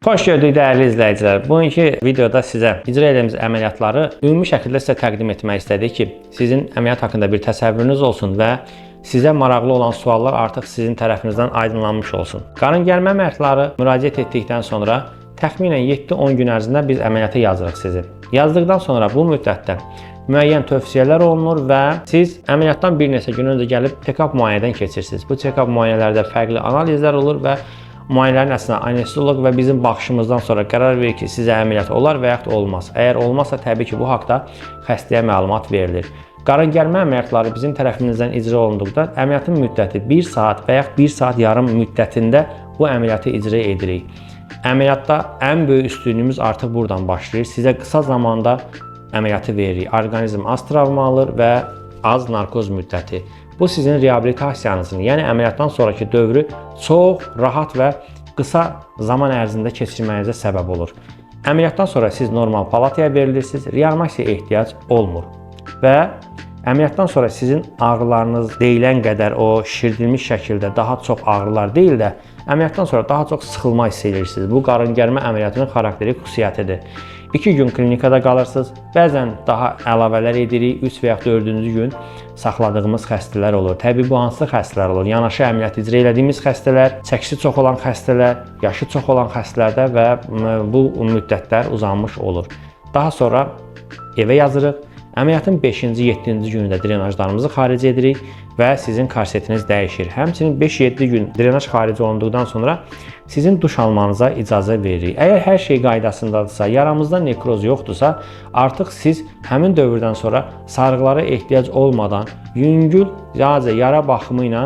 Xoş gördük dəyərli izləyicilər. Bugünkü videoda sizə icra etdiyimiz əməliyyatları ümumi şəkildə sizə təqdim etmək istədik ki, sizin əməliyyat haqqında bir təsəvvürünüz olsun və sizə maraqlı olan suallar artıq sizin tərəfinizdən aydınlanmış olsun. Qarın gəlmə əməliyyatları müraciət etdikdən sonra təxminən 7-10 gün ərzində biz əməliyyata yazırıq sizi. Yazdıqdan sonra bu müddətdə müəyyən tövsiyələr olunur və siz əməliyyatdan bir neçə gün öncə gəlib check-up müayinədən keçirsiniz. Bu check-up müayinələrdə fərqli analizlər olur və müayinələrin əslində anestezoloq və bizim baxışımızdan sonra qərar verir ki, sizə əməliyyat olar və yaxud olmaz. Əgər olmazsa, təbii ki, bu haqda xəstəyə məlumat verilir. Qarın gəlmə əməliyyatları bizim tərəfimizdən icra olunduqda əməliyyatın müddəti 1 saat və yaxud 1 saat yarım müddətində bu əməliyyatı icra edirik. Əməliyyatda ən böyük üstünlüyümüz artıq buradan başlayır. Sizə qısa zamanda əməliyyatı veririk. Orqanizm az travma alır və az narkoz müddəti. Bu sizin reabilitasiyanızın, yəni əməliyyatdan sonraki dövrü çox rahat və qısa zaman ərzində keçirməyinizə səbəb olur. Əməliyyatdan sonra siz normal palataya verilirsiniz, reanimasiyaya ehtiyac olmur və əməliyyatdan sonra sizin ağrılarınız deyilən qədər o şişirdilmiş şəkildə daha çox ağrılar deyil də, əməliyyatdan sonra daha çox sıxılma hiss edirsiniz. Bu qarın gəlmə əməliyyatının xarakterik xüsusiyyətidir. 2 gün klinikada qalırsınız, bəzən daha əlavələr edirik, 3 və yaxud 4-cü gün saxladığımız xəstələr olur. Təbii bu hansı xəstələr olur? Yanaşı əməliyyat icra etdiyimiz xəstələr, çəkisi çox olan xəstələr, yaşı çox olan xəstələrdə və bu müddətlər uzanmış olur. Daha sonra evə yazırıq. Əməliyyatın 5-ci, 7-ci günündə drenajlarımızı xaric edirik və sizin korsetiniz dəyişir. Həmçinin 5-7 gün drenaj xaric olunduqdan sonra sizin duş almanıza icazə veririk. Əgər hər şey qaydasındadırsa, yaramızda nekroz yoxdursa, artıq siz həmin dövrdən sonra sarğılara ehtiyac olmadan yüngül yara baxımı ilə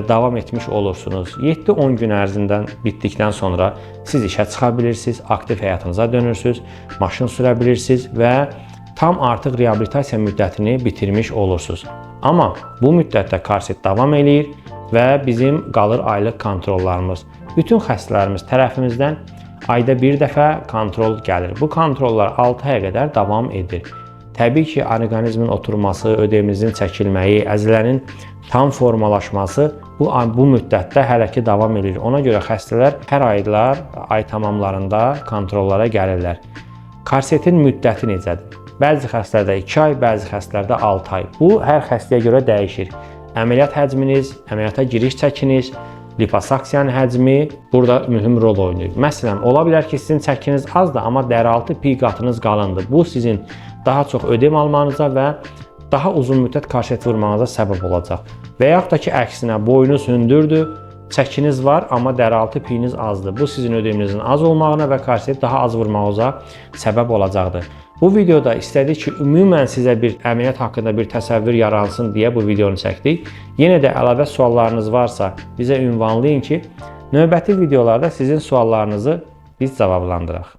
davam etmiş olursunuz. 7-10 gün ərzindən bitdikdən sonra siz işə çıxa bilirsiniz, aktiv həyatınıza dönürsünüz, maşın sürə bilirsiniz və tam artıq reabilitasiya müddətini bitirmiş olursunuz. Amma bu müddətdə korset davam eləyir və bizim qalır aylıq kontrollarımız. Bütün xəstələrimiz tərəfimizdən ayda bir dəfə kontrol gəlir. Bu kontrollar 6 aya qədər davam edir. Təbii ki, orqanizmin oturması, ödemimizin çəkilməyi, əzələnin tam formalaşması bu müddətdə hələ ki davam edir. Ona görə xəstələr hər aylar, ay tamamlarında kontrollara gəlirlər. Korsetin müddəti necədir? Bəzi xəstələrdə 2 ay, bəzi xəstələrdə 6 ay. Bu, hər xəstəyə görə dəyişir. Əməliyyat həcminiz, əməliyyata giriş çəkiniz, liposaksiyanın həcmi burada mühüm rol oynayır. Məsələn, ola bilər ki, sizin çəkiniz azdır, amma dərialtı pi qatınız qalındır. Bu, sizin daha çox ödem almanıza və daha uzun müddət korset vurmanıza səbəb olacaq. Və yaxud da ki, əksinə, boyunuz hündürdür, çəkiniz var, amma dərialtı piyiniz azdır. Bu, sizin ödeminizin az olmağına və korset daha az vurmağınıza səbəb olacaqdır. Bu videoda istədik ki, ümumən sizə bir əməliyyat haqqında bir təsəvvür yaransın deyə bu videonu çəkdik. Yenə də əlavə suallarınız varsa bizə ünvanlayın ki, növbəti videolarda sizin suallarınızı biz cavablandıraq.